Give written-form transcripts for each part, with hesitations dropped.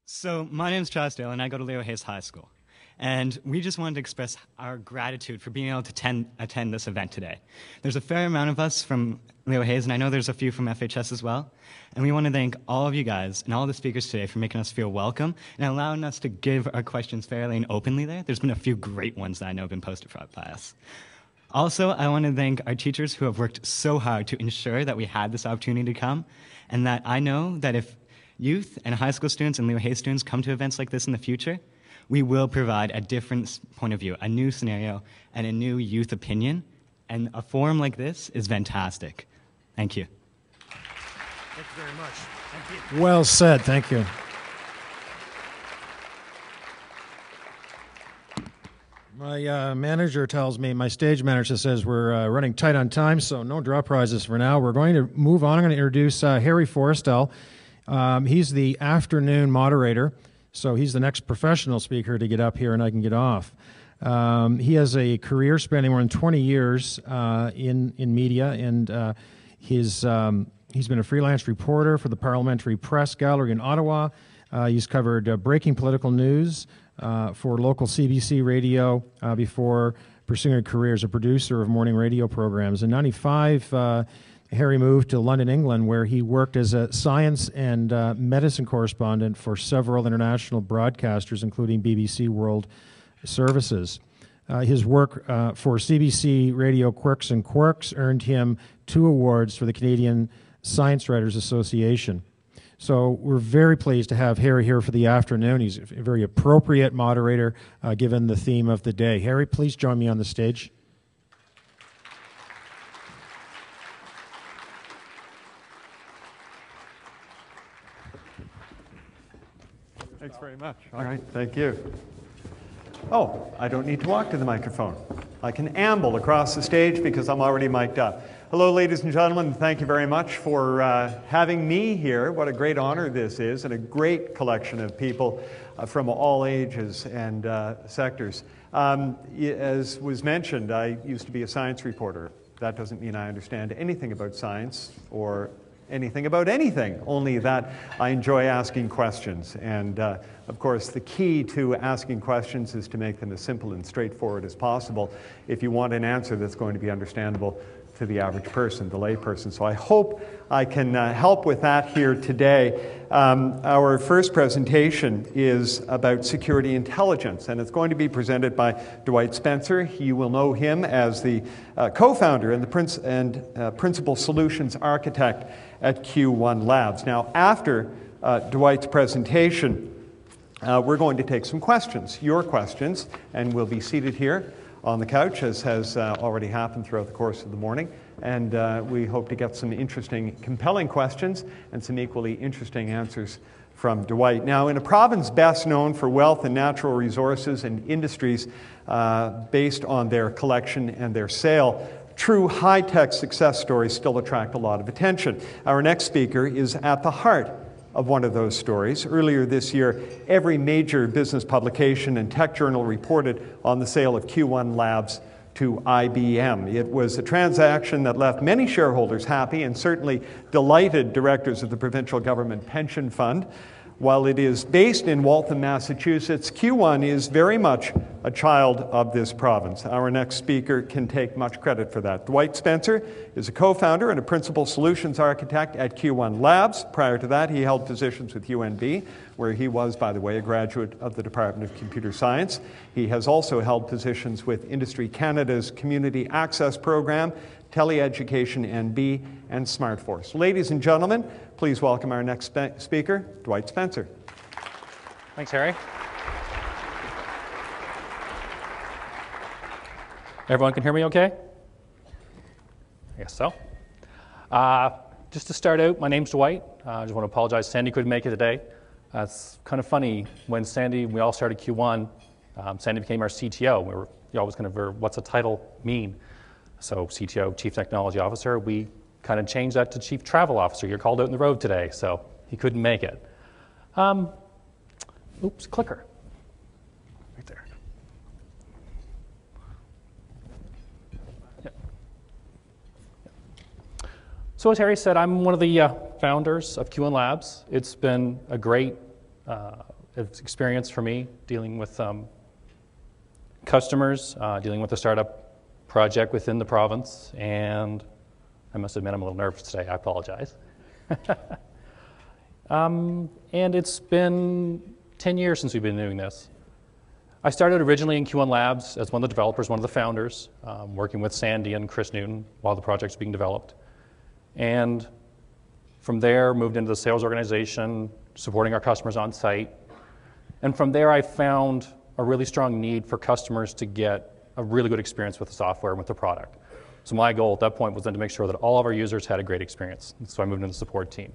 So my name is Chasdale, and I go to Leo Hayes High School. And we just wanted to express our gratitude for being able to attend this event today. There's a fair amount of us from Leo Hayes, and I know there's a few from FHS as well. And we want to thank all of you guys and all the speakers today for making us feel welcome and allowing us to give our questions fairly and openly there. There's been a few great ones that I know have been posted by us. Also, I want to thank our teachers who have worked so hard to ensure that we had this opportunity to come, and that I know that if youth and high school students and Leo Hayes students come to events like this in the future, we will provide a different point of view, a new scenario, and a new youth opinion. And a forum like this is fantastic. Thank you. Thank you very much. Thank you. Well said. Thank you. My manager tells me, my stage manager says we're running tight on time, so no draw prizes for now. We're going to move on. I'm going to introduce Harry Forrestal. He's the afternoon moderator, so he's the next professional speaker to get up here and I can get off. He has a career spanning more than 20 years in media, and he's been a freelance reporter for the Parliamentary Press Gallery in Ottawa. He's covered breaking political news for local CBC radio before pursuing a career as a producer of morning radio programs. In '95, Harry moved to London, England, where he worked as a science and medicine correspondent for several international broadcasters, including BBC World Services. His work for CBC Radio Quirks and Quirks earned him 2 awards for the Canadian Science Writers Association. So we're very pleased to have Harry here for the afternoon. He's a very appropriate moderator given the theme of the day. Harry, please join me on the stage. Thanks very much. All right, thank you. Oh, I don't need to walk to the microphone. I can amble across the stage because I'm already mic'd up. Hello, ladies and gentlemen. Thank you very much for having me here. What a great honor this is, and a great collection of people from all ages and sectors. As was mentioned, I used to be a science reporter. That doesn't mean I understand anything about science or anything about anything, only that I enjoy asking questions. And of course, the key to asking questions is to make them as simple and straightforward as possible if you want an answer that's going to be understandable to the average person, the lay person. So I hope I can help with that here today. Our first presentation is about security intelligence, and it's going to be presented by Dwight Spencer. You will know him as the co-founder and the principal solutions architect at Q1 Labs. Now, after Dwight's presentation, we're going to take some questions, your questions, and we'll be seated here on the couch, as has already happened throughout the course of the morning. And we hope to get some interesting, compelling questions and some equally interesting answers from Dwight. Now, in a province best known for wealth and natural resources and industries based on their collection and their sale, true high-tech success stories still attract a lot of attention. Our next speaker is at the heart of one of those stories. Earlier this year, every major business publication and tech journal reported on the sale of Q1 Labs to IBM. It was a transaction that left many shareholders happy and certainly delighted directors of the provincial government pension fund. While it is based in Waltham, Massachusetts, Q1 is very much a child of this province. Our next speaker can take much credit for that. Dwight Spencer is a co-founder and a principal solutions architect at Q1 Labs. Prior to that, he held positions with UNB, where he was, by the way, a graduate of the Department of Computer Science. He has also held positions with Industry Canada's Community Access Program, Teleeducation NB, and SmartForce. Ladies and gentlemen, please welcome our next speaker, Dwight Spencer. Thanks, Harry. Everyone can hear me okay? I guess so. Just to start out, my name's Dwight. I just want to apologize, Sandy couldn't make it today. It's kind of funny, when we all started Q1, Sandy became our CTO. We were always kind of, what's a title mean? So CTO, Chief Technology Officer, we kind of changed that to Chief Travel Officer. You're called out on the road today, so he couldn't make it. Oops, clicker. Right there. Yep. So as Harry said, I'm one of the founders of Q1 Labs. It's been a great experience for me dealing with customers, dealing with a startup project within the province, and I must admit I'm a little nervous today. I apologize. And it's been 10 years since we've been doing this. I started originally in Q1 Labs as one of the developers, one of the founders, working with Sandy and Chris Newton while the project's being developed. And from there, moved into the sales organization, supporting our customers on site. And from there, I found a really strong need for customers to get a really good experience with the software and with the product. So my goal at that point was then to make sure that all of our users had a great experience. So I moved into the support team.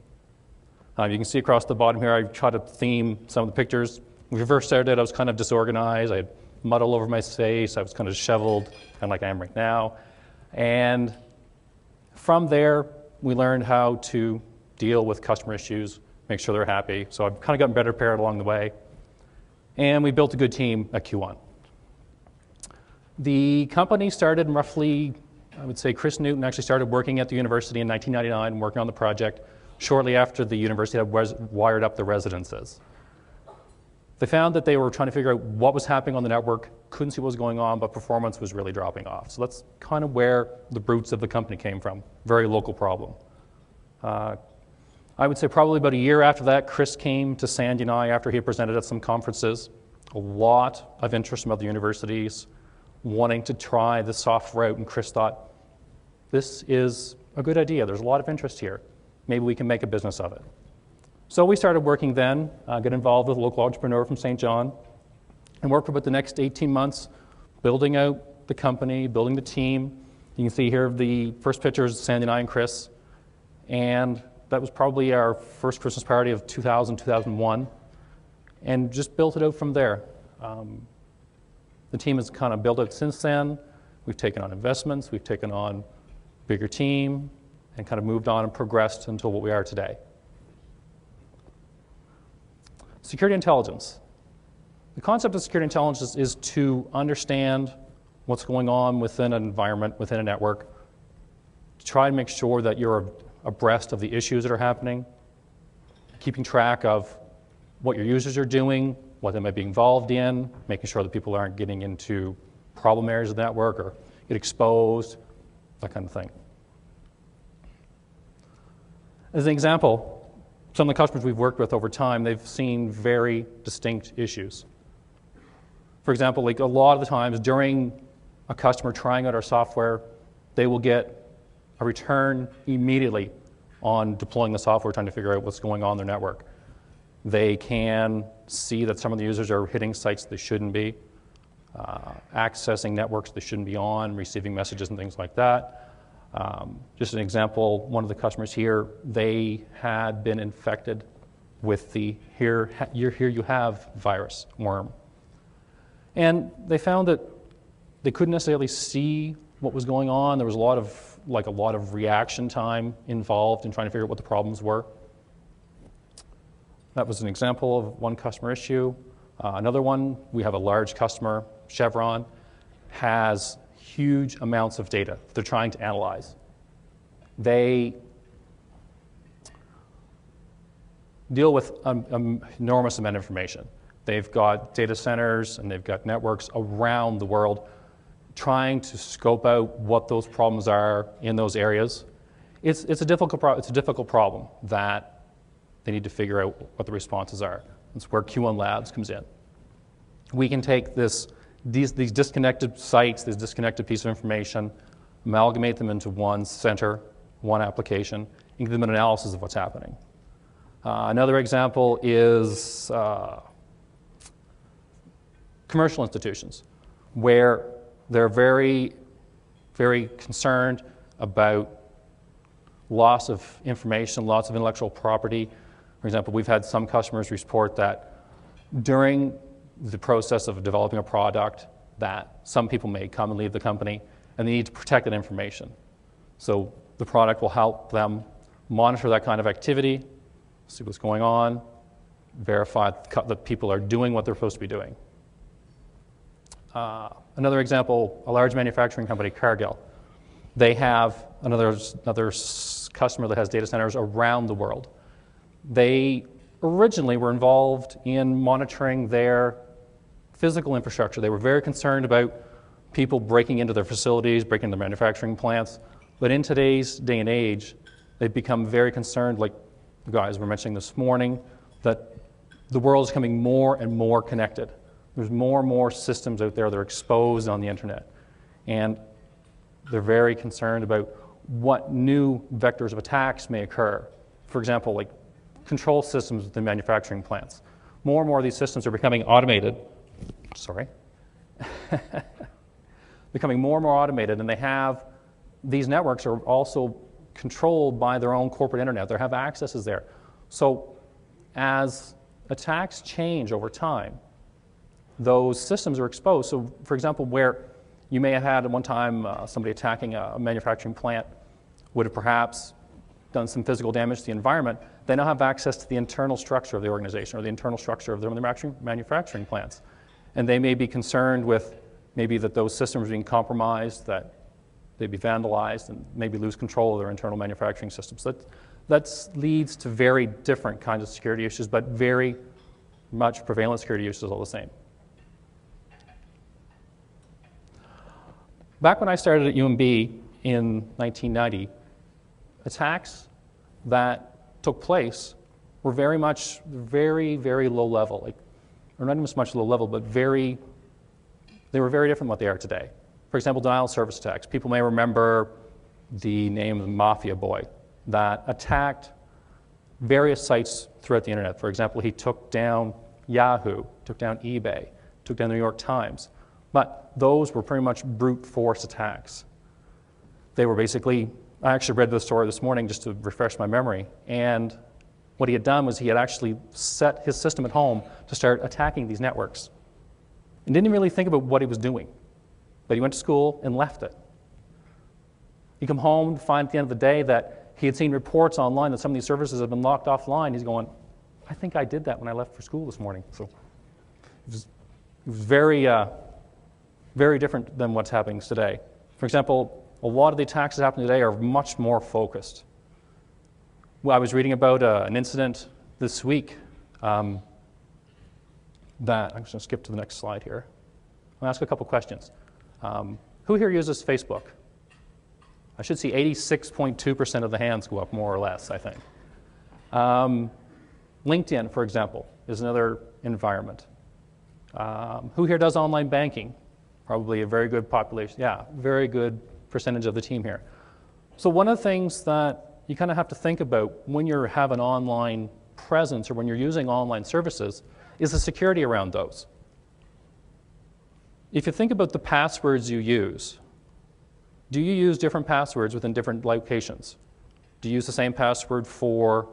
You can see across the bottom here, I tried to theme some of the pictures. When we first started, I was kind of disorganized. I had mud all over my face. I was kind of disheveled, kind of like I am right now. And from there, we learned how to deal with customer issues, make sure they're happy. So I've kind of gotten better prepared along the way. And we built a good team at Q1. The company started in roughly, I would say Chris Newton actually started working at the university in 1999, working on the project shortly after the university had wired up the residences. They found that they were trying to figure out what was happening on the network, couldn't see what was going on, but performance was really dropping off. So that's kind of where the roots of the company came from, very local problem. I would say probably about a year after that, Chris came to Sandy and I after he had presented at some conferences. A lot of interest from other universities wanting to try the software out, and Chris thought, this is a good idea. There's a lot of interest here. Maybe we can make a business of it. So we started working then, got involved with a local entrepreneur from St. John, and worked for about the next 18 months, building out the company, building the team. You can see here the first pictures, Sandy and I and Chris, and that was probably our first Christmas party of 2000, 2001, and just built it out from there. The team has kind of built out since then. We've taken on investments, we've taken on a bigger team, and kind of moved on and progressed until what we are today. Security intelligence. The concept of security intelligence is to understand what's going on within an environment, within a network, to try and make sure that you're abreast of the issues that are happening, keeping track of what your users are doing, what they might be involved in, making sure that people aren't getting into problem areas of the network or get exposed, that kind of thing. As an example, some of the customers we've worked with over time, they've seen very distinct issues. For example, like a lot of the times during a customer trying out our software, they will get a return immediately on deploying the software, trying to figure out what's going on in their network. They can see that some of the users are hitting sites they shouldn't be, accessing networks they shouldn't be on, receiving messages and things like that. Just an example, one of the customers here, they had been infected with the here you have virus, worm. And they found that they couldn't necessarily see what was going on. There was a lot of reaction time involved in trying to figure out what the problems were. That was an example of one customer issue. Another one, we have a large customer, Chevron, has huge amounts of data that they're trying to analyze. They deal with an enormous amount of information. They've got data centers and they've got networks around the world trying to scope out what those problems are in those areas. It's a difficult problem that they need to figure out what the responses are. That's where Q1 Labs comes in. We can take these disconnected sites, this disconnected piece of information, amalgamate them into one center, one application, and give them an analysis of what's happening. Another example is commercial institutions, where they're very, very concerned about loss of information, loss of intellectual property. For example, we've had some customers report that during the process of developing a product that some people may come and leave the company and they need to protect that information. So the product will help them monitor that kind of activity, see what's going on, verify that people are doing what they're supposed to be doing. Another example, a large manufacturing company, Cargill. They have another customer that has data centers around the world. They originally were involved in monitoring their physical infrastructure. They were very concerned about people breaking into their facilities, breaking into their manufacturing plants. But in today's day and age, they've become very concerned, like the guys were mentioning this morning, that the world is becoming more and more connected. There's more and more systems out there that are exposed on the internet. And they're very concerned about what new vectors of attacks may occur. For example, like control systems within manufacturing plants. More and more of these systems are becoming automated. Sorry. Becoming more and more automated, and these networks are also controlled by their own corporate internet. They have accesses there. So as attacks change over time, those systems are exposed. So for example, where you may have had at one time somebody attacking a manufacturing plant would have perhaps done some physical damage to the environment, they now have access to the internal structure of the organization or the internal structure of their manufacturing plants. And they may be concerned with maybe that those systems are being compromised, that they'd be vandalized, and maybe lose control of their internal manufacturing systems. That leads to very different kinds of security issues, but very much prevalent security issues all the same. Back when I started at UMB in 1990, attacks that took place were very low level, or not even so much low level, but they were very different from what they are today. For example, denial of service attacks. People may remember the name of the Mafia Boy that attacked various sites throughout the internet. For example, he took down Yahoo, took down eBay, took down the New York Times. But those were pretty much brute force attacks. They were basically, I actually read the story this morning just to refresh my memory, and what he had done was he had actually set his system at home to start attacking these networks. And didn't really think about what he was doing. But he went to school and left it. He come home to find at the end of the day that he had seen reports online that some of these services had been locked offline. He's going, I think I did that when I left for school this morning. So it was very, very different than what's happening today. For example, a lot of the attacks that happen today are much more focused. Well, I was reading about an incident this week that, I'm just going to skip to the next slide here. I'll ask a couple questions. Who here uses Facebook? I should see 86.2% of the hands go up, more or less, I think. LinkedIn, for example, is another environment. Who here does online banking? Probably a very good population. Yeah, very good percentage of the team here. So one of the things that you kind of have to think about when you have an online presence or when you're using online services is the security around those. If you think about the passwords you use, do you use different passwords within different locations? Do you use the same password for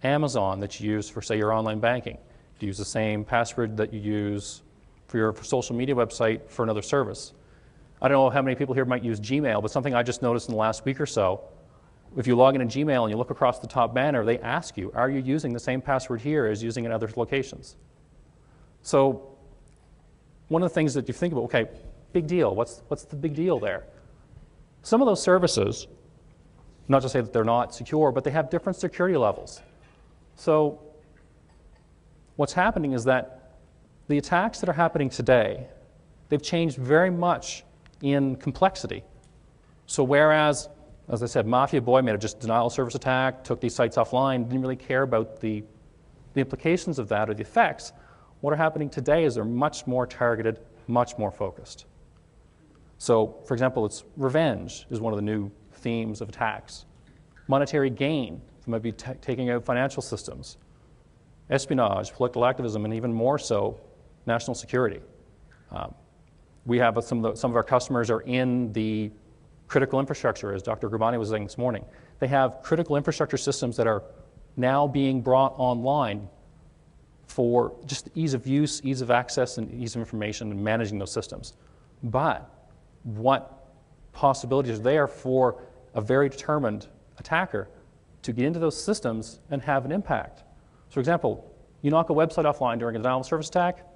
Amazon that you use for, say, your online banking? Do you use the same password that you use for your social media website for another service? I don't know how many people here might use Gmail, but something I just noticed in the last week or so, if you log in Gmail and you look across the top banner, they ask you, are you using the same password here as using in other locations? So one of the things that you think about, okay, big deal, what's the big deal there? Some of those services, not to say that they're not secure, but they have different security levels. So what's happening is that the attacks that are happening today, they've changed very much in complexity. So whereas, as I said, Mafia Boy made a just denial of service attack, took these sites offline, didn't really care about the implications of that or the effects, what are happening today is they're much more targeted, much more focused. So, for example, it's revenge is one of the new themes of attacks. Monetary gain, they might be taking out financial systems. Espionage, political activism, and even more so, national security. We have some of our customers are in the critical infrastructure, as Dr. Grabani was saying this morning. They have critical infrastructure systems that are now being brought online for just ease of use, ease of access, and ease of information and managing those systems. But what possibilities are there for a very determined attacker to get into those systems and have an impact? So for example, you knock a website offline during a denial of service attack,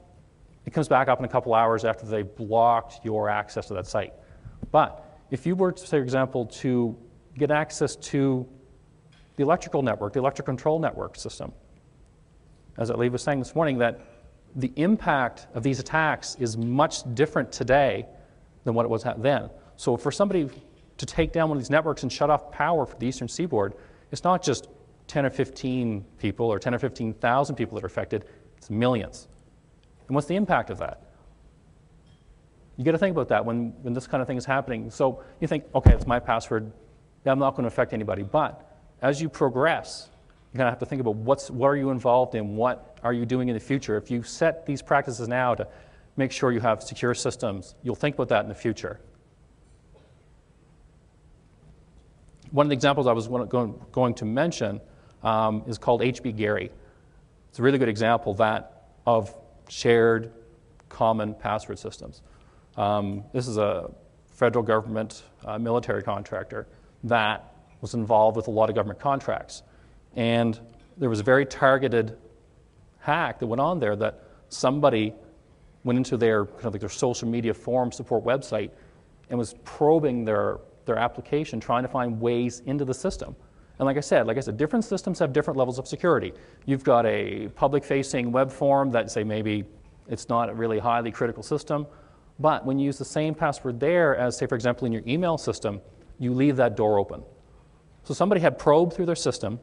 it comes back up in a couple hours after they've blocked your access to that site. But if you were, for example, to get access to the electrical network, the electric control network system, as Lee was saying this morning, that the impact of these attacks is much different today than what it was then. So for somebody to take down one of these networks and shut off power for the Eastern Seaboard, it's not just 10 or 15 people or 10 or 15,000 people that are affected, it's millions. And what's the impact of that? You got to think about that when this kind of thing is happening. So you think, okay, it's my password, I'm not going to affect anybody. But as you progress, you're going to have to think about what are you involved in, what are you doing in the future. If you set these practices now to make sure you have secure systems, you'll think about that in the future. One of the examples I was going to mention is called HB Gary. It's a really good example of shared common password systems. This is a federal government military contractor that was involved with a lot of government contracts. And there was a very targeted hack that went on there that somebody went into their kind of like their social media forum support website and was probing their application, trying to find ways into the system. And like I said, different systems have different levels of security. You've got a public-facing web form that, say, maybe it's not a really highly critical system, but when you use the same password there as, say, for example, in your email system, you leave that door open. So somebody had probed through their system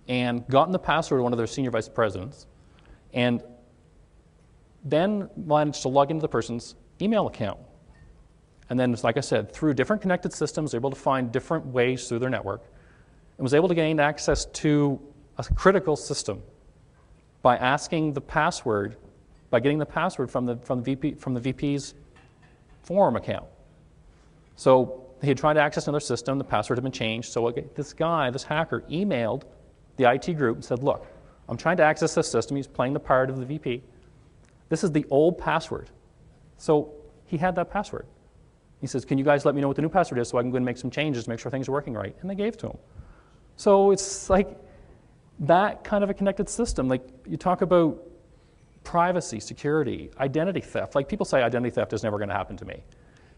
and gotten the password of one of their senior vice presidents, and then managed to log into the person's email account. And then, like I said, through different connected systems, able to find different ways through their network, and was able to gain access to a critical system by asking the password, by getting the password from the VP's forum account. So he had tried to access another system, the password had been changed, so this hacker, emailed the IT group and said, look, I'm trying to access this system, he's playing the part of the VP. This is the old password. So he had that password. He says, can you guys let me know what the new password is so I can go and make some changes to make sure things are working right? And they gave it to him. So it's like that kind of a connected system. Like you talk about privacy, security, identity theft. Like people say identity theft is never going to happen to me.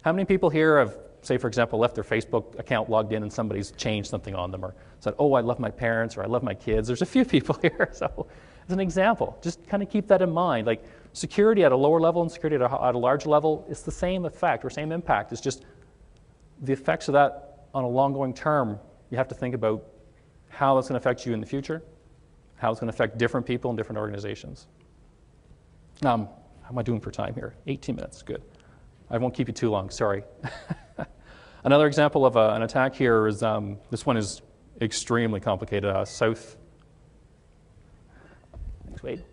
How many people here have, say for example, left their Facebook account logged in and somebody's changed something on them or said, oh, I love my parents or I love my kids? There's a few people here. So as an example, just kind of keep that in mind. Like security at a lower level and security at a larger level, it's the same effect or same impact. It's just the effects of that on a long-going term. You have to think about how that's going to affect you in the future, how it's going to affect different people and different organizations. How am I doing for time here? 18 minutes, good. I won't keep you too long, sorry. Another example of an attack here is, this one is extremely complicated. Thanks, Wade.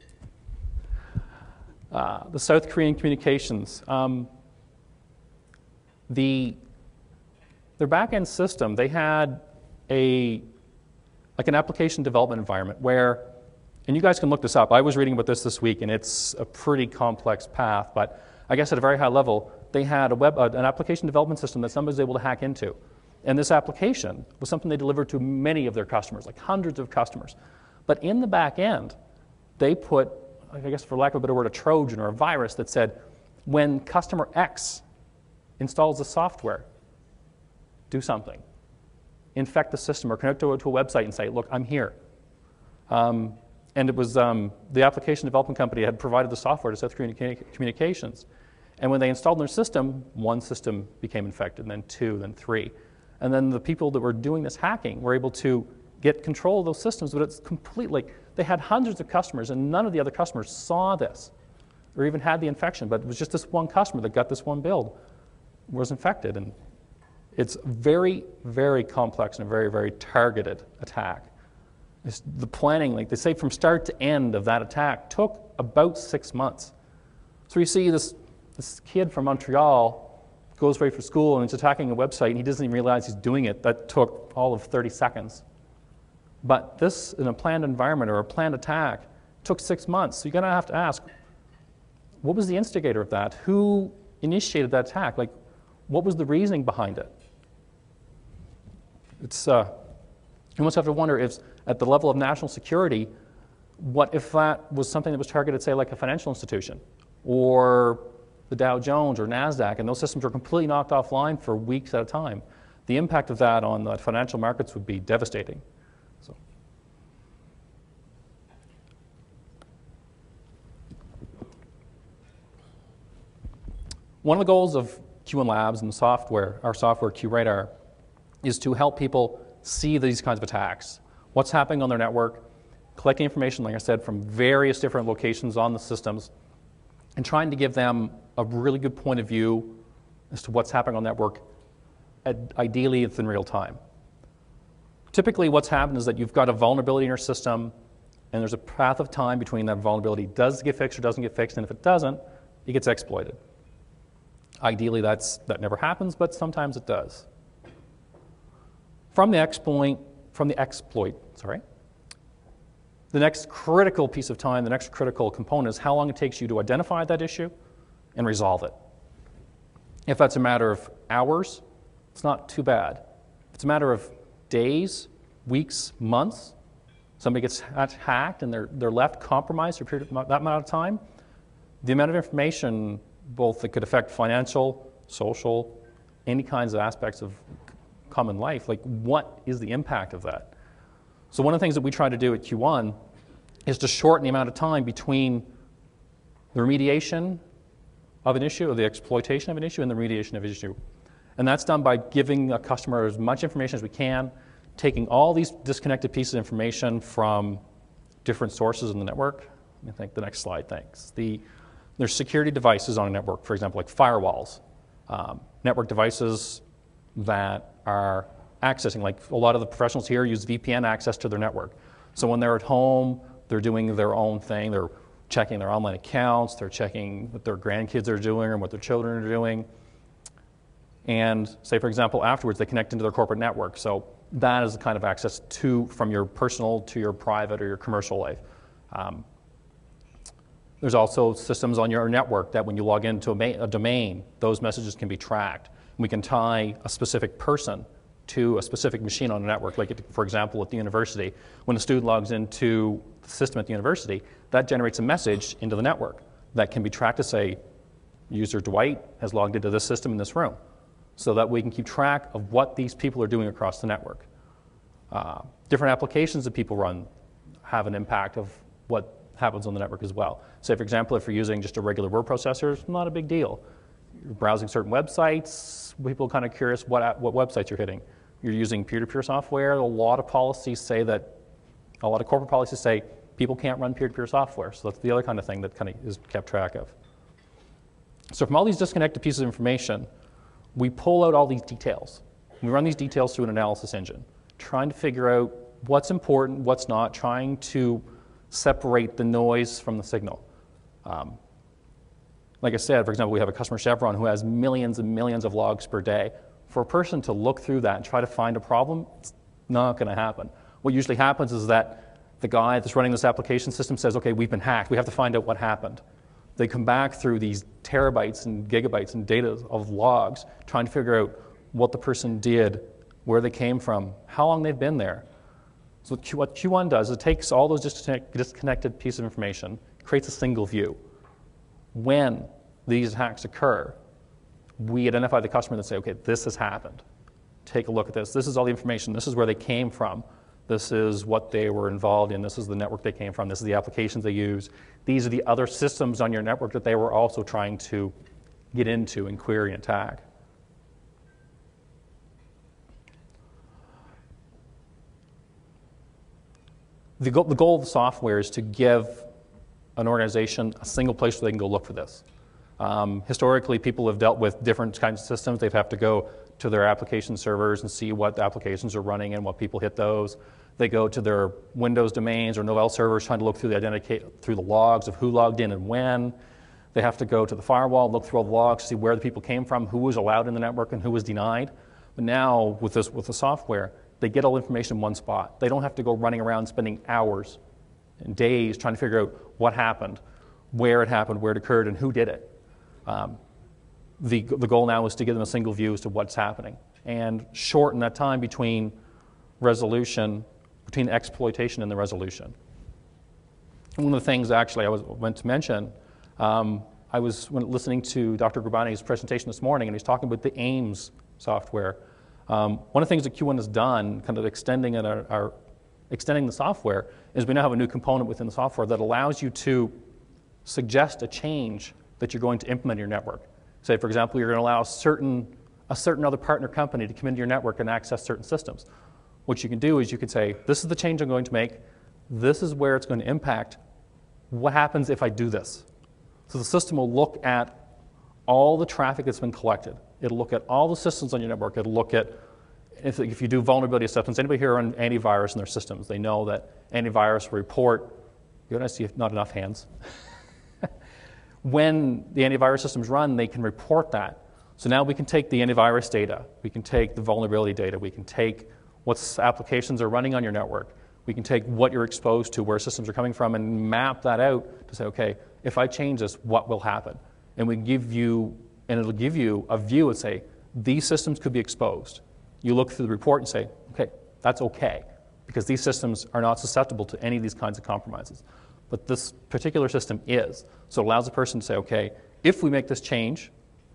The South Korean communications. Their back-end system, they had like an application development environment where, and you guys can look this up. I was reading about this week, and it's a pretty complex path, but I guess at a very high level, they had an application development system that somebody was able to hack into. And this application was something they delivered to many of their customers, like hundreds of customers. But in the back end, they put, I guess for lack of a better word, a Trojan or a virus that said, when customer X installs the software, do something. Infect the system or connect to a website and say, look, I'm here. And it was the application development company had provided the software to South Korean Communications. And when they installed their system, one system became infected, and then two, then three. And then the people that were doing this hacking were able to get control of those systems, but it's completely, they had hundreds of customers, and none of the other customers saw this or even had the infection, but it was just this one customer that got this one build, was infected. And it's very, very complex and a very, very targeted attack. The planning, like they say, from start to end of that attack took about 6 months. So you see this kid from Montreal goes away for school and he's attacking a website and he doesn't even realize he's doing it. That took all of 30 seconds. But this, in a planned environment or a planned attack, took 6 months. So you're going to have to ask, what was the instigator of that? Who initiated that attack? Like, what was the reasoning behind it? It's, you almost have to wonder if, at the level of national security, what if that was something that was targeted, say, like a financial institution, or the Dow Jones or NASDAQ, and those systems were completely knocked offline for weeks at a time. The impact of that on the financial markets would be devastating. So, One of the goals of Q1 Labs and software, our software Qradar, is to help people see these kinds of attacks. What's happening on their network, collecting information, like I said, from various different locations on the systems, and trying to give them a really good point of view as to what's happening on the network. Ideally, it's in real time. Typically, what's happened is that you've got a vulnerability in your system, and there's a path of time between that vulnerability. Does it get fixed or doesn't get fixed? And if it doesn't, it gets exploited. Ideally, that never happens, but sometimes it does. From the exploit, the next critical piece of time, the next critical component is how long it takes you to identify that issue and resolve it. If that's a matter of hours, it's not too bad. If it's a matter of days, weeks, months, somebody gets hacked and they're left compromised for a period of that amount of time, the amount of information, both that could affect financial, social, any kinds of aspects of common life, like what is the impact of that? So one of the things that we try to do at Q1 is to shorten the amount of time between the remediation of an issue, or the exploitation of an issue, and the remediation of an issue. And that's done by giving a customer as much information as we can, taking all these disconnected pieces of information from different sources in the network. I think the next slide, thanks. There's security devices on a network, for example, like firewalls, network devices that are accessing, like a lot of the professionals here use VPN access to their network. So when they're at home, they're doing their own thing. They're checking their online accounts. They're checking what their grandkids are doing or what their children are doing. And say, for example, afterwards, they connect into their corporate network. So that is the kind of access from your personal to your private or your commercial life. There's also systems on your network that when you log into a domain, those messages can be tracked. We can tie a specific person to a specific machine on a network. Like, for example, at the university, when a student logs into the system at the university, that generates a message into the network that can be tracked to say, user Dwight has logged into this system in this room, so that we can keep track of what these people are doing across the network. Different applications that people run have an impact of what happens on the network as well. Say, for example, if you're using just a regular word processor, it's not a big deal. You're browsing certain websites, people are kind of curious what websites you're hitting. You're using peer-to-peer software. A lot of corporate policies say people can't run peer-to-peer software. So that's the other kind of thing that kind of is kept track of. So from all these disconnected pieces of information, we pull out all these details. We run these details through an analysis engine, trying to figure out what's important, what's not, trying to separate the noise from the signal. Like I said, for example, we have a customer, Chevron, who has millions and millions of logs per day. For a person to look through that and try to find a problem, it's not going to happen. What usually happens is that the guy that's running this application system says, okay, we've been hacked. We have to find out what happened. They come back through these terabytes and gigabytes and data of logs, trying to figure out what the person did, where they came from, how long they've been there. So what Q1 does is it takes all those disconnected pieces of information, creates a single view. When these attacks occur, we identify the customer and say, okay, this has happened. Take a look at this. This is all the information. This is where they came from. This is what they were involved in. This is the network they came from. This is the applications they use. These are the other systems on your network that they were also trying to get into and query and tag. The goal of the software is to give an organization a single place where they can go look for this. Historically, people have dealt with different kinds of systems. They have to go to their application servers and see what applications are running and what people hit those. They go to their Windows domains or Novell servers trying to look through the logs of who logged in and when. They have to go to the firewall, look through all the logs, see where the people came from, who was allowed in the network and who was denied. But now with the software, they get all information in one spot. They don't have to go running around spending hours and days trying to figure out what happened, where it occurred, and who did it. The goal now is to give them a single view as to what's happening and shorten that time between exploitation and the resolution. One of the things actually I went to mention, I was listening to Dr. Gurbani's presentation this morning, and he's talking about the AIMS software. One of the things that Q1 has done, kind of extending the software, is we now have a new component within the software that allows you to suggest a change that you're going to implement in your network. Say, for example, you're going to allow a certain other partner company to come into your network and access certain systems. What you can do is you can say, this is the change I'm going to make. This is where it's going to impact. What happens if I do this? So the system will look at all the traffic that's been collected. It'll look at all the systems on your network. It'll look at, if you do vulnerability assessments, anybody here on antivirus in their systems, they know that antivirus will report, you're going to see not enough hands. When the antivirus systems run, they can report that. So now we can take the antivirus data, we can take the vulnerability data, we can take what applications are running on your network, we can take what you're exposed to, where systems are coming from, and map that out to say, okay, if I change this, what will happen? And we give you, and it'll give you a view and say, these systems could be exposed. You look through the report and say, okay, that's okay, because these systems are not susceptible to any of these kinds of compromises. But this particular system is. So it allows the person to say, okay, if we make this change,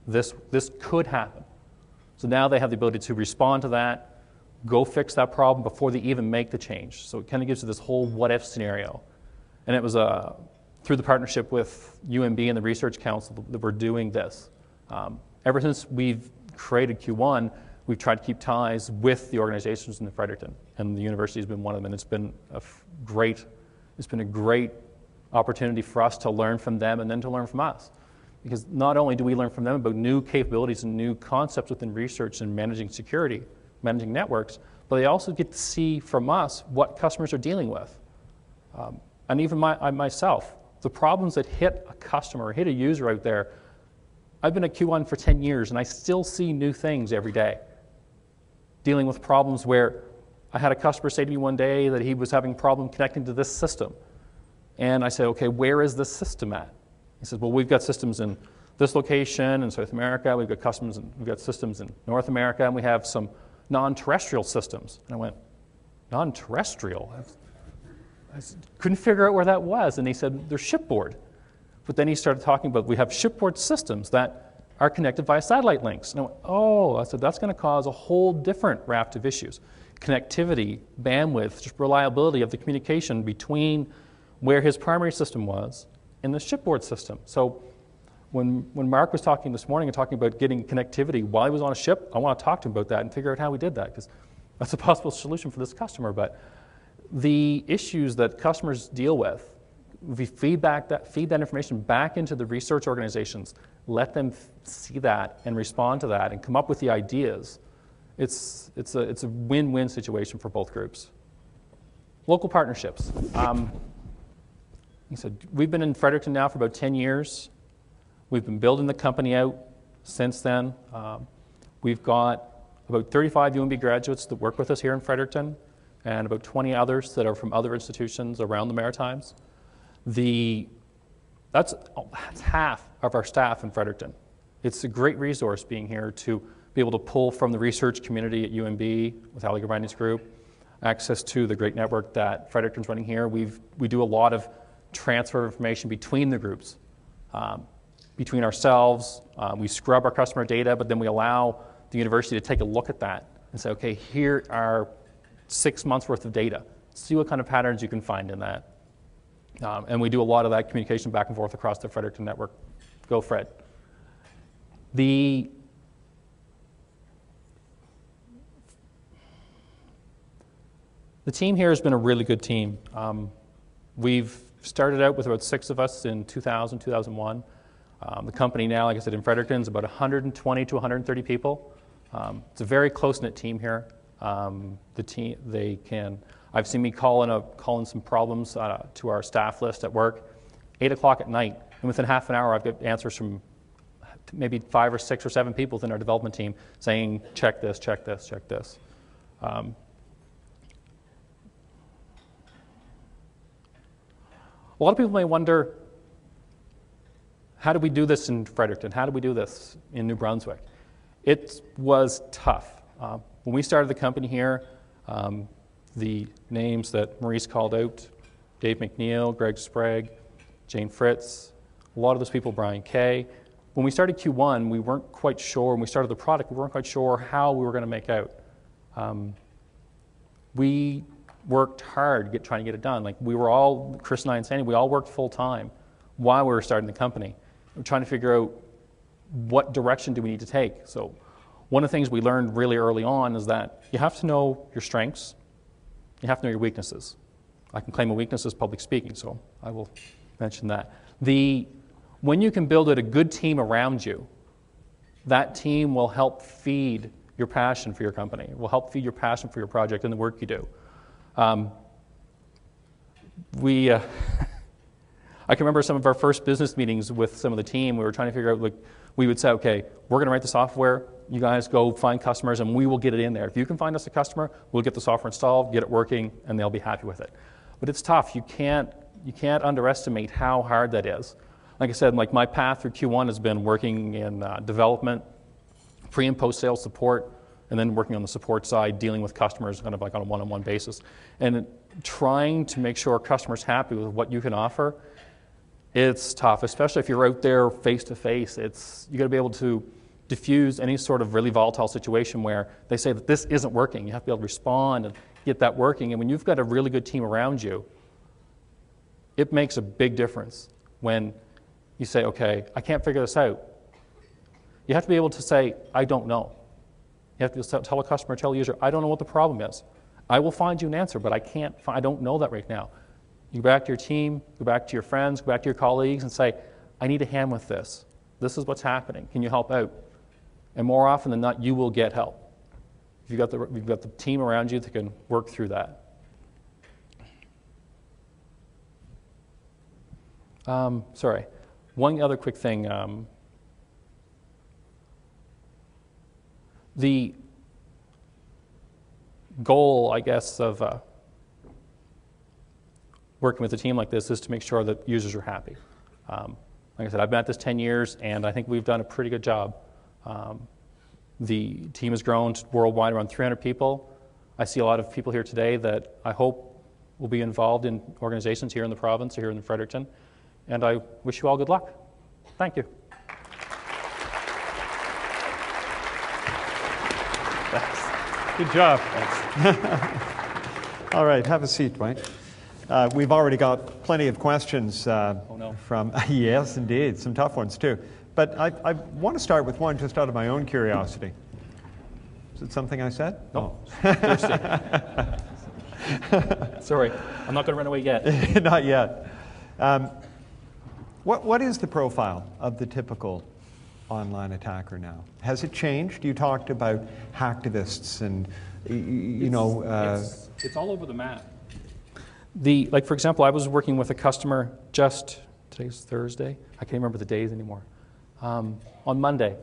this could happen. So now they have the ability to respond to that, go fix that problem before they even make the change. So it kind of gives you this whole what-if scenario. And it was through the partnership with UMB and the Research Council that we're doing this. Ever since we've created Q1, we've tried to keep ties with the organizations in Fredericton, and the university has been one of them, and it's been a great opportunity for us to learn from them and then to learn from us. Because not only do we learn from them about new capabilities and new concepts within research and managing security, managing networks, but they also get to see from us what customers are dealing with. And even myself, the problems that hit a customer or hit a user out there, I've been at Q1 for 10 years and I still see new things every day. Dealing with problems where I had a customer say to me one day that he was having a problem connecting to this system. And I said, okay, where is this system at? He says, well, we've got systems in this location in South America, we've got systems in North America, and we have some non-terrestrial systems. And I went, non-terrestrial? I couldn't figure out where that was. And he said, they're shipboard. But then he started talking about, we have shipboard systems that are connected via satellite links. And I went, oh, I said, that's going to cause a whole different raft of issues. Connectivity, bandwidth, just reliability of the communication between where his primary system was and the shipboard system. So when Mark was talking this morning and talking about getting connectivity while he was on a ship, I want to talk to him about that and figure out how we did that, because that's a possible solution for this customer. But the issues that customers deal with, we feed that information back into the research organizations, let them see that and respond to that and come up with the ideas. It's a win-win situation for both groups. Local partnerships. He said, we've been in Fredericton now for about 10 years. We've been building the company out since then. We've got about 35 UMB graduates that work with us here in Fredericton, and about 20 others that are from other institutions around the Maritimes. That's half of our staff in Fredericton. It's a great resource being here to be able to pull from the research community at UMB with Ali Gavani's group, access to the great network that Fredericton's running here. We do a lot of transfer of information between the groups, between ourselves. We scrub our customer data, but then we allow the university to take a look at that and say, okay, here are 6 months worth of data. See what kind of patterns you can find in that. And we do a lot of that communication back and forth across the Fredericton network. Go Fred. The team here has been a really good team. We've started out with about 6 of us in 2000, 2001. The company now, like I said, in Fredericton is about 120 to 130 people. It's a very close-knit team here. The team, I've seen me call in some problems to our staff list at work, 8 o'clock at night, and within half an hour I've got answers from maybe 5 or 6 or 7 people within our development team saying, check this, check this, check this. A lot of people may wonder, how do we do this in Fredericton? How do we do this in New Brunswick? It was tough. When we started the company here, the names that Maurice called out, Dave McNeil, Greg Sprague, Jane Fritz, a lot of those people, Brian Kay. When we started Q1, we weren't quite sure, when we started the product, we weren't quite sure how we were going to make out. We worked hard trying to get it done. Like we were all, Chris and I and Sandy, we all worked full time while we were starting the company. We're trying to figure out what direction do we need to take? So one of the things we learned really early on is that you have to know your strengths, you have to know your weaknesses. I can claim a weakness as public speaking, so I will mention that. When you can build a good team around you, that team will help feed your passion for your company. It will help feed your passion for your project and the work you do. I can remember some of our first business meetings with some of the team. We were trying to figure out, like, we would say, okay, we're going to write the software. You guys go find customers, and we will get it in there. If you can find us a customer, we'll get the software installed, get it working, and they'll be happy with it. But it's tough. You can't underestimate how hard that is. Like I said, like my path through Q1 has been working in development, pre- and post-sales support, and then working on the support side, dealing with customers kind of like on a one-on-one basis. And trying to make sure our customers are happy with what you can offer, it's tough, especially if you're out there face-to-face. You got to be able to diffuse any sort of really volatile situation where they say that this isn't working. You have to be able to respond and get that working. And when you've got a really good team around you, it makes a big difference when you say, okay, I can't figure this out. You have to be able to say, I don't know. You have to tell a customer, tell a user, I don't know what the problem is. I will find you an answer, but I don't know that right now. You go back to your team, go back to your friends, go back to your colleagues and say, I need a hand with this. This is what's happening. Can you help out? And more often than not, you will get help. You've got the team around you that can work through that. Sorry. One other quick thing. The goal, I guess, of working with a team like this is to make sure that users are happy. Like I said, I've been at this 10 years, and I think we've done a pretty good job. The team has grown worldwide around 300 people. I see a lot of people here today that I hope will be involved in organizations here in the province or here in Fredericton. And I wish you all good luck. Thank you. Thanks. Good job. Thanks. All right, have a seat, Dwight. We've already got plenty of questions from, yes, indeed, some tough ones too. But I want to start with one just out of my own curiosity. Is it something I said? No. Thirsty. Sorry, I'm not going to run away yet. Not yet. What is the profile of the typical online attacker now? Has it changed? You talked about hacktivists and, It's all over the map. Like, for example, I was working with a customer today's Thursday, I can't remember the days anymore, on Monday.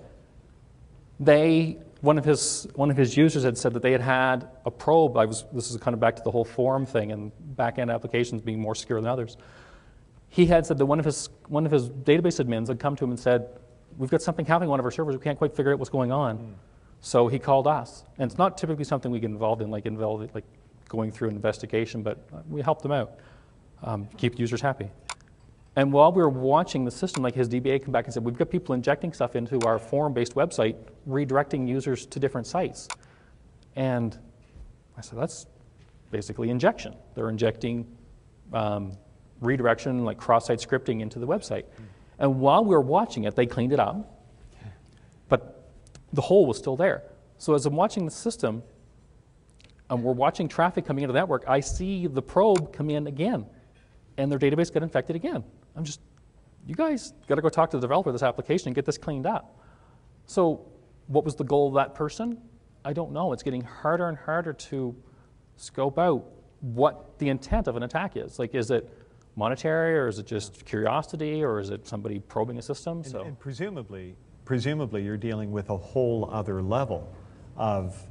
One of his users had said that they had a probe. This is kind of back to the whole forum thing and back-end applications being more secure than others. He had said that one of his database admins had come to him and said, we've got something happening on one of our servers, we can't quite figure out what's going on. So he called us. And it's not typically something we get involved in, like going through an investigation, but we helped them out, keep users happy. And while we were watching the system, like his DBA came back and said, we've got people injecting stuff into our forum-based website, redirecting users to different sites. And I said, that's basically injection. They're injecting redirection, like cross-site scripting into the website. And while we were watching it, they cleaned it up, but the hole was still there. So as I'm watching the system, and we're watching traffic coming into the network, I see the probe come in again, and their database got infected again. You guys got to go talk to the developer of this application and get this cleaned up. So what was the goal of that person? I don't know. It's getting harder and harder to scope out what the intent of an attack is. Like, is it monetary, or is it just curiosity, or is it somebody probing a system? And presumably you're dealing with a whole other level of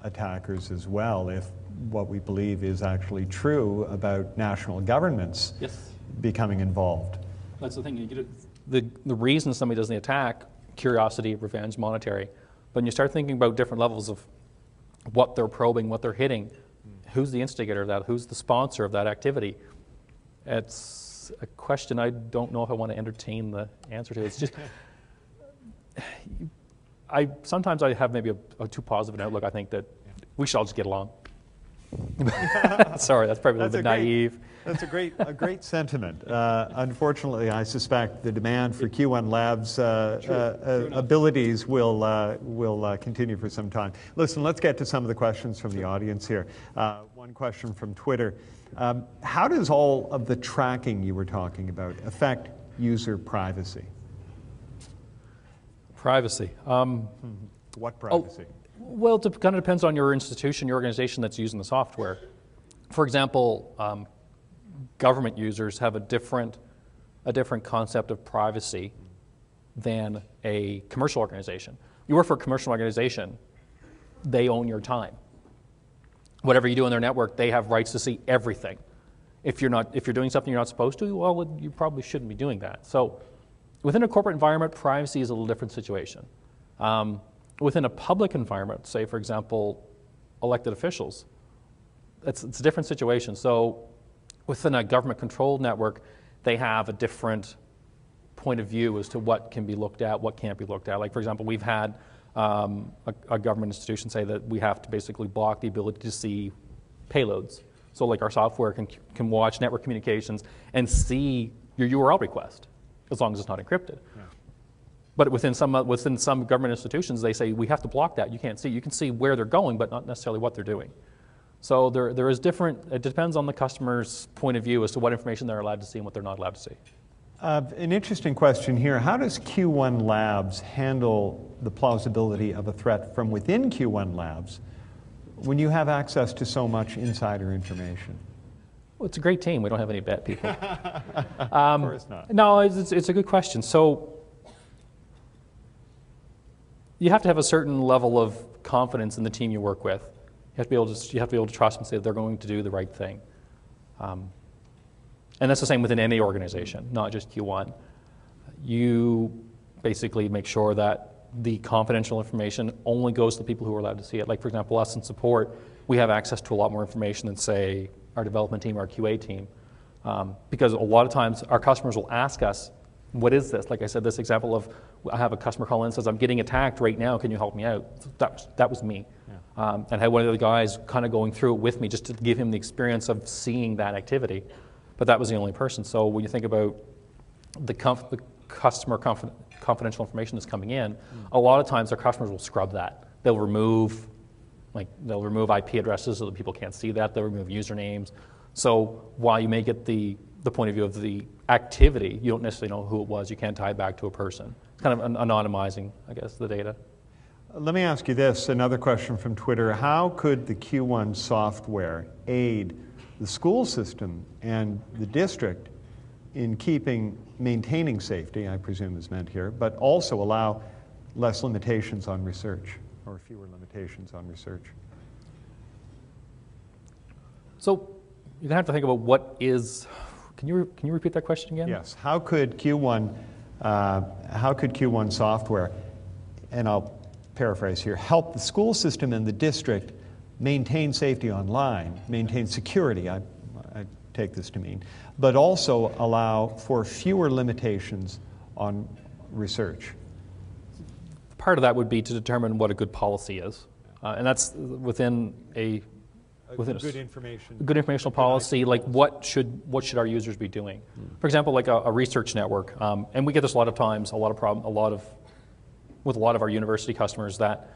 attackers as well, if what we believe is actually true about national governments becoming involved. That's the thing. You get the reason somebody does the attack, curiosity, revenge, monetary. But when you start thinking about different levels of what they're probing, what they're hitting, who's the instigator of that, who's the sponsor of that activity, it's a question I don't know if I want to entertain the answer to. It's just, sometimes I have maybe a too positive an outlook. I think that we should all just get along. Sorry, that's probably a little bit naive. That's a great sentiment. Unfortunately, I suspect the demand for Q1 Labs abilities will continue for some time. Listen, let's get to some of the questions from the audience here. One question from Twitter. How does all of the tracking you were talking about affect user privacy? Privacy. What privacy? Well, it kind of depends on your institution, your organization that's using the software. For example, government users have a different concept of privacy than a commercial organization. You work for a commercial organization, they own your time. Whatever you do in their network, they have rights to see everything. If you're doing something you're not supposed to, well, you probably shouldn't be doing that. So within a corporate environment, privacy is a little different situation. Within a public environment, say, for example, elected officials, it's a different situation. So within a government-controlled network, they have a different point of view as to what can be looked at, what can't be looked at. Like, for example, we've had a government institution say that we have to basically block the ability to see payloads. So like our software can watch network communications and see your URL request, as long as it's not encrypted. Yeah. But within some government institutions, they say we have to block that. You can't see. You can see where they're going, but not necessarily what they're doing. So there is different. It depends on the customer's point of view as to what information they're allowed to see and what they're not allowed to see. An interesting question here. How does Q1 Labs handle the plausibility of a threat from within Q1 Labs when you have access to so much insider information? Well, it's a great team. We don't have any bad people. Of course not. No, it's a good question. So you have to have a certain level of confidence in the team you work with. You have to be able to trust them and say that they're going to do the right thing. And that's the same within any organization, not just Q1. You basically make sure that the confidential information only goes to the people who are allowed to see it. Like, for example, us in support, we have access to a lot more information than, say, our development team or our QA team. Because a lot of times our customers will ask us, what is this? Like I said, this example of, I have a customer call in and says, I'm getting attacked right now, can you help me out? That was me. Yeah. And I had one of the guys kind of going through it with me just to give him the experience of seeing that activity. But that was the only person. So when you think about the customer confidential information that's coming in, a lot of times our customers will scrub that. They'll remove IP addresses so that people can't see that. They'll remove usernames. So while you may get the point of view of the activity, you don't necessarily know who it was. You can't tie it back to a person. It's kind of anonymizing, I guess, the data. Let me ask you this, another question from Twitter. How could the Q1 software aid the school system and the district in maintaining safety, I presume is meant here, but also allow less limitations on research, or fewer limitations on research? So you're gonna have to think about what is. Can you repeat that question again? Yes. How could Q1 software, and I'll paraphrase here, help the school system and the district maintain safety online, maintain security, I take this to mean, but also allow for fewer limitations on research? Part of that would be to determine what a good policy is, and that's within a good informational policy. Like what should our users be doing? For example, like a research network, and we get this a lot of times, with a lot of our university customers, that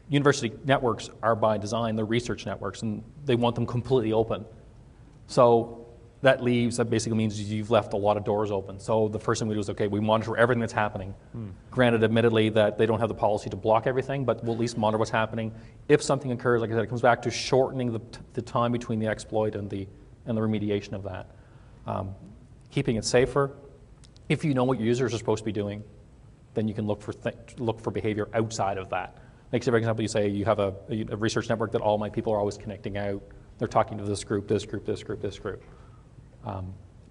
university networks are by design, they're research networks, and they want them completely open. So that basically means you've left a lot of doors open. So the first thing we do is, okay, we monitor everything that's happening. Granted, admittedly, that they don't have the policy to block everything, but we'll at least monitor what's happening. If something occurs, like I said, it comes back to shortening the time between the exploit and the remediation of that. Keeping it safer. If you know what your users are supposed to be doing, then you can look for behavior outside of that. Like, say, for example, you say you have a research network that all my people are always connecting out. They're talking to this group, this group, this group, this group.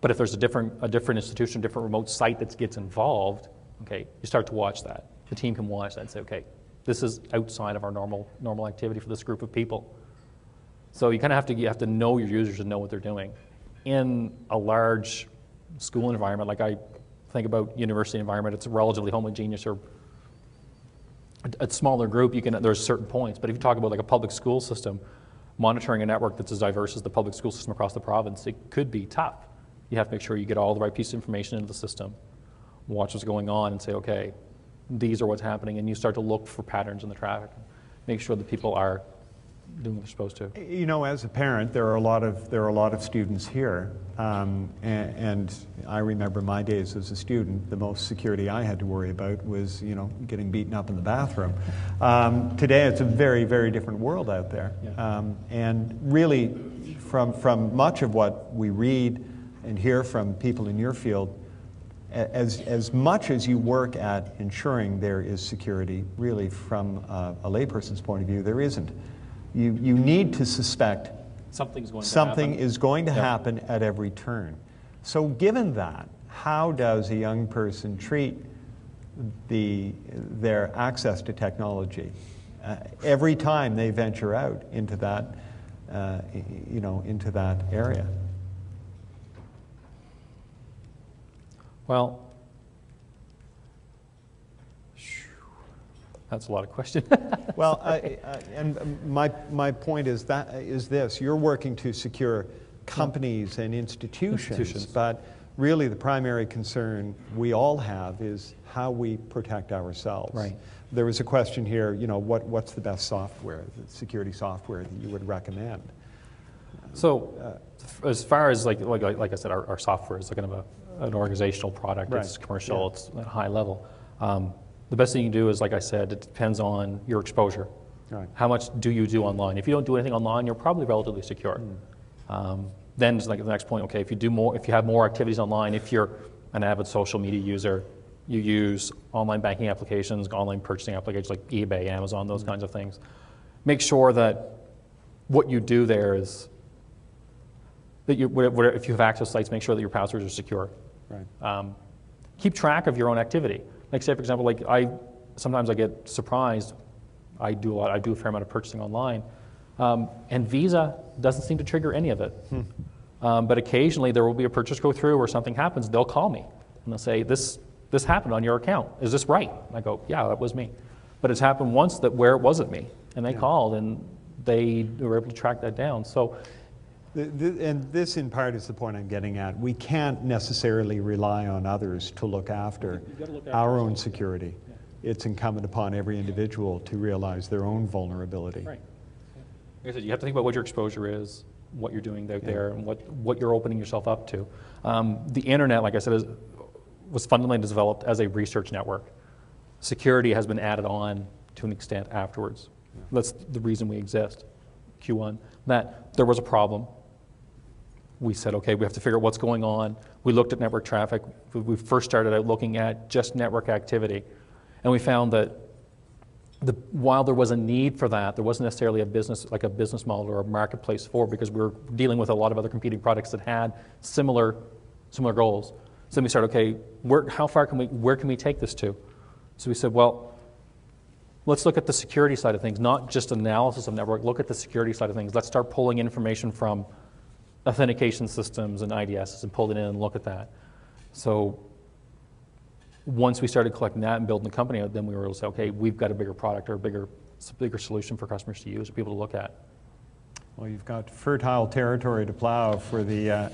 But if there's a different institution, different remote site that gets involved, okay, you start to watch that. The team can watch that and say, okay, this is outside of our normal activity for this group of people. So you kind of have to know your users and know what they're doing. In a large school environment, like I think about university environment, it's a relatively homogeneous, or a smaller group. There's certain points. But if you talk about like a public school system, monitoring a network that's as diverse as the public school system across the province, it could be tough. You have to make sure you get all the right piece of information into the system, watch what's going on, and say, okay, these are what's happening, and you start to look for patterns in the traffic, make sure that people are doing what they're supposed to. You know, as a parent, there are a lot of students here, and I remember my days as a student. The most security I had to worry about was, you know, getting beaten up in the bathroom. Today, it's a very, very different world out there, Yeah. and really, from much of what we read and hear from people in your field, as much as you work at ensuring there is security, really, from a layperson's point of view, there isn't. You need to suspect something is going to happen at every turn. So given that, how does a young person treat their access to technology every time they venture out into that, into that area? Well, that's a lot of questions. Well, and my point is this: you're working to secure companies and institutions, but really the primary concern we all have is how we protect ourselves. Right. There was a question here. You know, what's the best software, the security software that you would recommend? So, as far as like I said, our software is kind of an organizational product. Right. It's commercial. Yeah. It's at a high level. The best thing you can do is, like I said, it depends on your exposure. Right. How much do you do online? If you don't do anything online, you're probably relatively secure. Then, like the next point, okay, if you have more activities online, if you're an avid social media user, you use online banking applications, online purchasing applications like eBay, Amazon, those kinds of things. Make sure that what you do there is that if you have access sites, make sure that your passwords are secure. Right. Keep track of your own activity. Like, say, for example, sometimes I get surprised. I do a fair amount of purchasing online, and Visa doesn't seem to trigger any of it. But occasionally there will be a purchase go through or something happens. They'll call me and they'll say, "This happened on your account. Is this right?" And I go, "Yeah, that was me." But it's happened once where it wasn't me, and they called and they were able to track that down. So. And this, in part, is the point I'm getting at. We can't necessarily rely on others to look after our own security. Yeah. It's incumbent upon every individual to realize their own vulnerability. Right. Like I said, you have to think about what your exposure is, what you're doing out there, and what you're opening yourself up to. The internet, like I said, was fundamentally developed as a research network. Security has been added on to an extent afterwards. Yeah. That's the reason we exist. Q1, that there was a problem. We said, okay, we have to figure out what's going on. We looked at network traffic. We first started out looking at just network activity. And we found that while there was a need for that, there wasn't necessarily a business model or a marketplace for it, because we were dealing with a lot of other competing products that had similar goals. So then we started, okay, where can we take this to? So we said, well, let's look at the security side of things, not just analysis of network. Look at the security side of things. Let's start pulling information from authentication systems and IDSs and pull it in and look at that. So once we started collecting that and building the company, then we were able to say, okay, we've got a bigger product or a bigger solution for customers to use, or people to look at. Well, you've got fertile territory to plow for the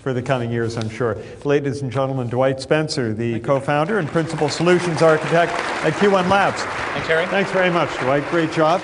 for the coming years, I'm sure. Ladies and gentlemen, Dwight Spencer, the co-founder and principal solutions architect at Q1 Labs. Thanks, Harry. Thanks very much, Dwight. Great job.